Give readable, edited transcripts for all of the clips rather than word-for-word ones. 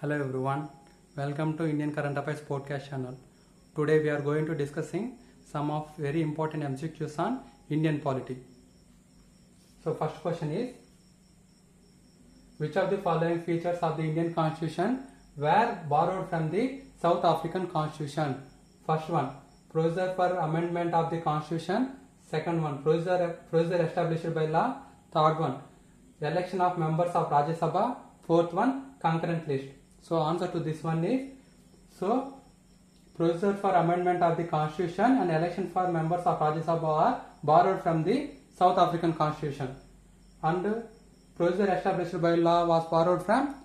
Hello everyone, welcome to Indian Current Affairs podcast channel. Today we are going to discussing some of very important MCQs on Indian polity. So first question is, which of the following features of the Indian constitution were borrowed from the South African constitution? First one, procedure for amendment of the constitution. Second one, procedure established by law. Third one, election of members of Rajya Sabha. Fourth one, concurrent list. So answer to this one is, procedure for amendment of the constitution and election for members of Rajya Sabha are borrowed from the South African constitution, and procedure established by law was borrowed from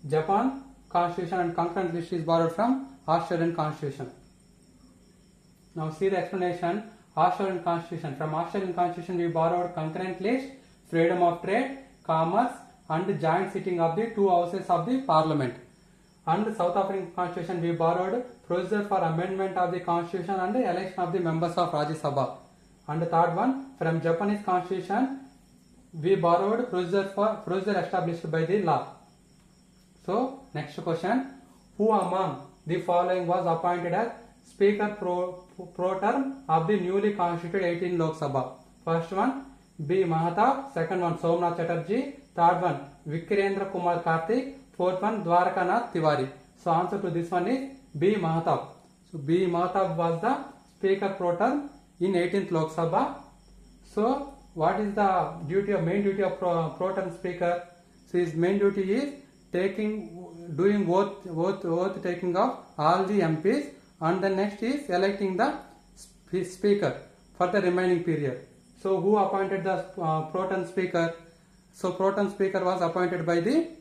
Japan constitution, and concurrent list is borrowed from Australian constitution. Now see the explanation. Australian constitution. From Australian constitution we borrowed concurrent list, freedom of trade, commerce, and joint sitting of the two houses of the parliament. And South African constitution we borrowed procedure for amendment of the constitution and the election of the members of Rajya Sabha. And the third one, from Japanese constitution we borrowed procedure established by the law. So next question, who among the following was appointed as Speaker pro term of the newly constituted 18 Lok Sabha? First one, B. Mahatab. Second one, Somnath Chatterjee. Third one, Vikirendra Kumar Karthik. Fourth one, Dwarakanath Tiwari. So answer to this one is B. Mahatab. So B. Mahatab was the Speaker pro term in 18th Lok Sabha. So what is the main duty of pro term Speaker? So his main duty is doing oath taking of all the MPs, and the next is electing the Speaker for the remaining period. So who appointed the pro term Speaker? So pro term Speaker was appointed by the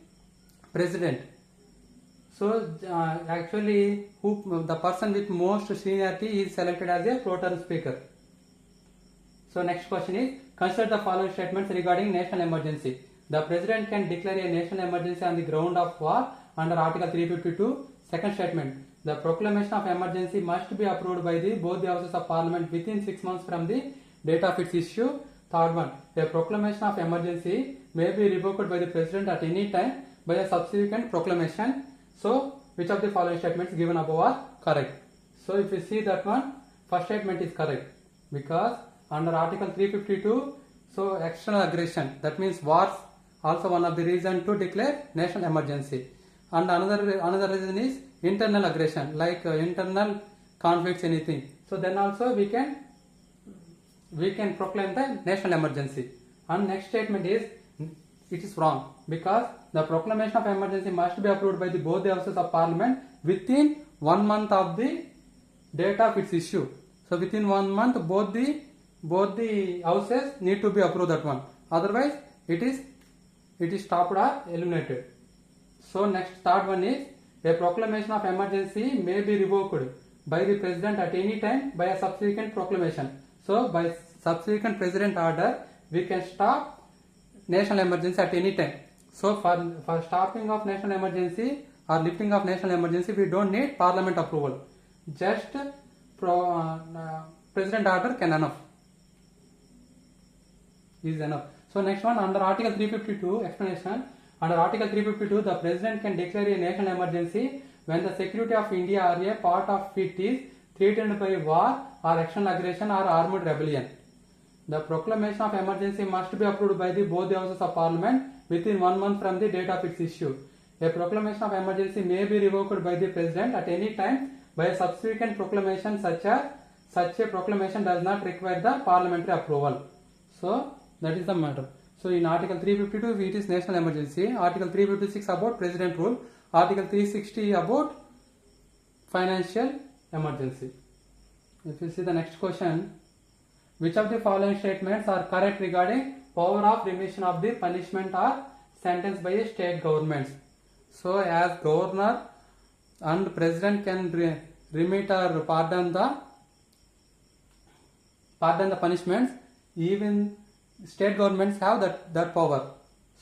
President. So actually the person with most seniority is selected as a pro term Speaker. So next question is, consider the following statements regarding national emergency. The President can declare a national emergency on the ground of war under Article 352. Second statement, the proclamation of emergency must be approved by both the houses of Parliament within 6 months from the date of its issue. Third one, a proclamation of emergency may be revoked by the President at any time by a subsequent proclamation. So which of the following statements given above are correct? So if you see that one, first statement is correct, because under Article 352, so external aggression, that means wars, also one of the reason to declare national emergency. And another reason is internal aggression, like internal conflicts, anything. So then also we can proclaim the national emergency. And next statement is, it is wrong, because the proclamation of emergency must be approved by both the houses of Parliament within 1 month of the date of its issue. So within 1 month both the houses need to be approved that one. Otherwise it is stopped or eliminated. So next, third one is, a proclamation of emergency may be revoked by the President at any time by a subsequent proclamation. So by subsequent President order we can stop national emergency at any time. So for stopping of national emergency or lifting of national emergency we don't need Parliament approval. Just President order can is enough. So next one, under Article 352 explanation. Under Article 352, the President can declare a national emergency when the security of India or a part of it is threatened by war or external aggression or armed rebellion. The proclamation of emergency must be approved by both the houses of Parliament within 1 month from the date of its issue. A proclamation of emergency may be revoked by the President at any time by a subsequent proclamation, such a proclamation does not require the parliamentary approval. So that is the matter. So in Article 352 it is national emergency, Article 356 about President rule, Article 360 about financial emergency. If you see the next question, which of the following statements are correct regarding power of remission of the punishment or sentence by a state governments? So as governor and President can remit or pardon the punishments, even state governments have that power.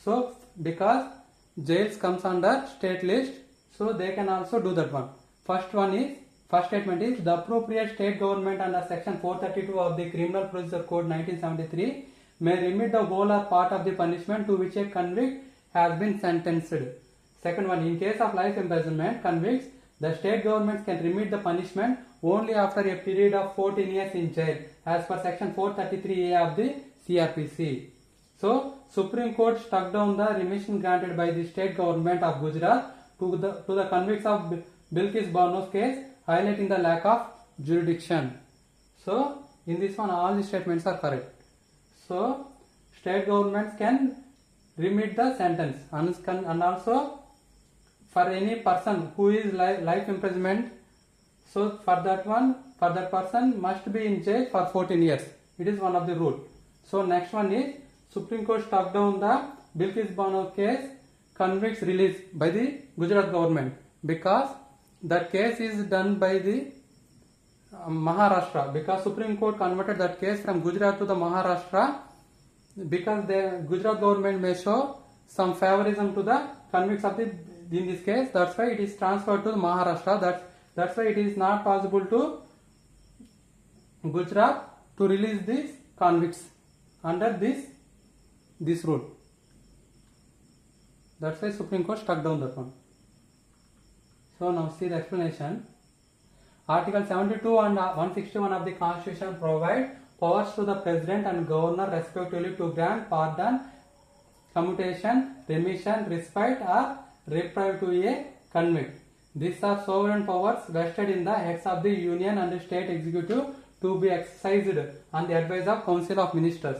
So because jails comes under state list, so they can also do that one. First statement is, the appropriate state government under section 432 of the Criminal Procedure Code 1973 may remit the whole or part of the punishment to which a convict has been sentenced. Second one, in case of life imprisonment convicts, the state governments can remit the punishment only after a period of 14 years in jail as per section 433A of the CRPC. So, Supreme Court struck down the remission granted by the state government of Gujarat to the convicts of Bilkis Bano's case, highlighting the lack of jurisdiction. So, in this one all the statements are correct. So, state governments can remit the sentence and also for any person who is life imprisonment, so for that person must be in jail for 14 years. It is one of the rule. So next one is Supreme Court struck down the Bilkis Bano case convicts release by the Gujarat government because that case is done by the Maharashtra, because Supreme Court converted that case from Gujarat to the Maharashtra because the Gujarat government may show some favorism to the convicts of the in this case. That's why it is transferred to Maharashtra. That's why it is not possible to Gujarat to release these convicts under this rule. That's why Supreme Court struck down that one. So now see the explanation. Article 72 and 161 of the Constitution provide powers to the President and Governor respectively to grant pardon, commutation, remission, respite or reprieve to a convict. These are sovereign powers vested in the heads of the Union and State Executive to be exercised on the advice of Council of Ministers.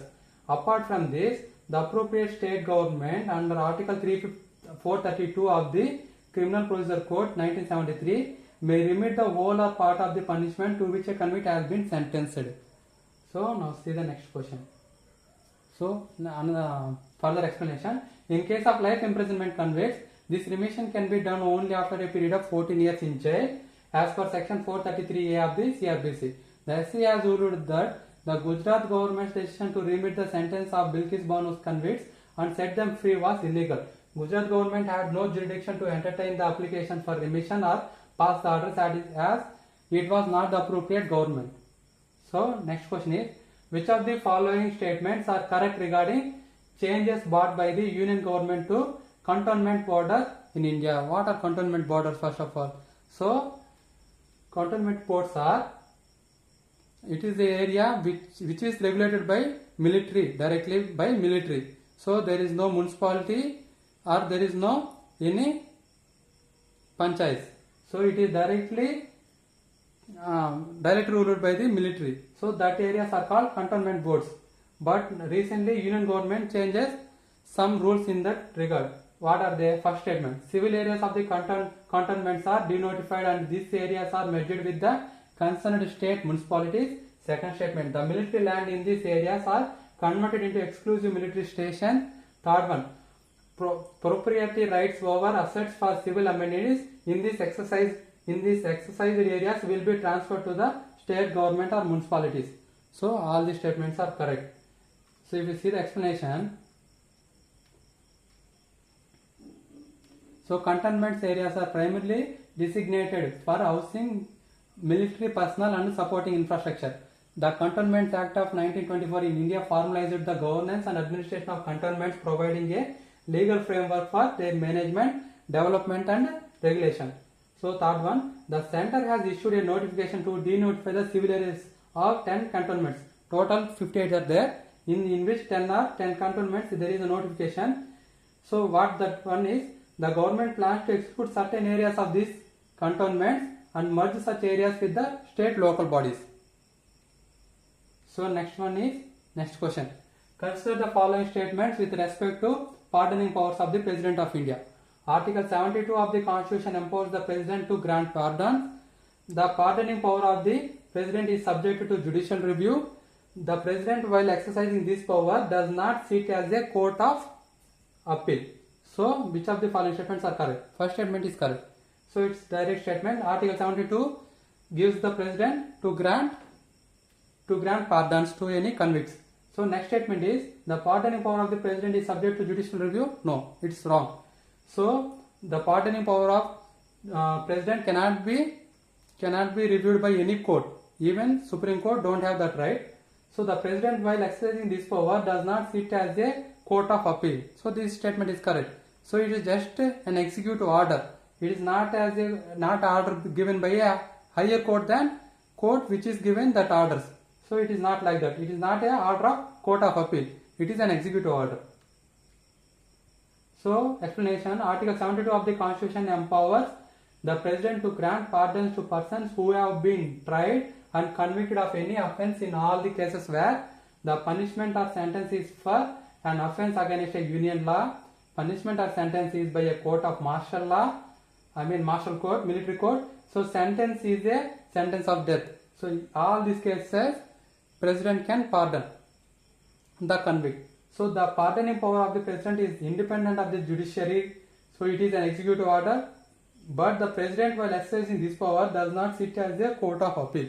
Apart from this, the appropriate state government under Article 432 of the Criminal Procedure Code 1973 may remit the whole or part of the punishment to which a convict has been sentenced. So now see the next question. So further explanation. In case of life imprisonment convicts, this remission can be done only after a period of 14 years in jail as per section 433A of the CRPC. The SC has ruled that the Gujarat government's decision to remit the sentence of Bilkis Bano's convicts and set them free was illegal. Gujarat government had no jurisdiction to entertain the application for remission or pass the orders as it was not the appropriate government. So next question is, which of the following statements are correct regarding changes brought by the Union government to cantonment borders in India? What are cantonment borders first of all? So cantonment ports are, it is the area which is regulated by military, directly by military. So there is no municipality or there is no any panchayats. So it is directly ruled by the military. So that areas are called cantonment boards. But recently Union government changes some rules in that regard. What are they? First statement. Civil areas of the cantonments are denotified and these areas are merged with the concerned state municipalities. Second statement. The military land in these areas are converted into exclusive military station. Third one. Proprietary rights over assets for civil amenities in this exercised areas will be transferred to the state government or municipalities. So all these statements are correct. So if you see the explanation, so cantonments areas are primarily designated for housing military personnel and supporting infrastructure. The Cantonments Act of 1924 in India formalized the governance and administration of cantonments, providing a legal framework for their management, development and regulation. So third one, the center has issued a notification to denotify the civil areas of 10 cantonments. Total 58 are there, in which 10 cantonments there is a notification. So what that one is, the government plans to exclude certain areas of these cantonments and merge such areas with the state local bodies. So next question. Consider the following statements with respect to pardoning powers of the President of India. Article 72 of the Constitution empowers the President to grant pardon. The pardoning power of the President is subject to judicial review. The President, while exercising this power, does not sit as a court of appeal. So which of the following statements are correct? First statement is correct. So it's direct statement. Article 72 gives the President to grant pardons to any convicts. So next statement is, the pardoning power of the President is subject to judicial review. No, it's wrong. So the pardoning power of President cannot be reviewed by any court. Even Supreme Court don't have that right. So the President, while exercising this power, does not sit as a court of appeal. So this statement is correct. So it is just an executive order. It is not order given by a higher court than court which is given that orders. So it is not like that. It is not a order of court of appeal. It is an executive order. So explanation: Article 72 of the Constitution empowers the President to grant pardons to persons who have been tried and convicted of any offence in all the cases where the punishment or sentence is for an offence against a union law, punishment or sentence is by a court of martial law, martial court, military court. So sentence is a sentence of death. So in all these cases, President can pardon the convict. So the pardoning power of the President is independent of the judiciary. So it is an executive order. But the President, while exercising this power, does not sit as a court of appeal.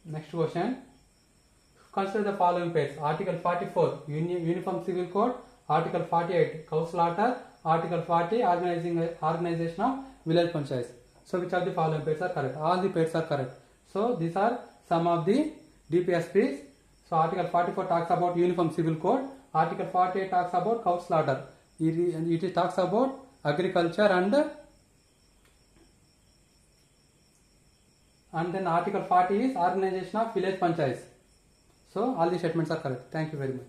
Next question. Consider the following pairs. Article 44, Uniform Civil Code. Article 48, Cow Slaughter. Article 40, Organization of Village Panchayats. So which of the following pairs are correct? All the pairs are correct. So these are some of the DPSPs. So Article 44 talks about Uniform Civil Code. Article 48 talks about cow slaughter. It talks about agriculture and then Article 40 is Organization of Village Panchayats. So all these statements are correct. Thank you very much.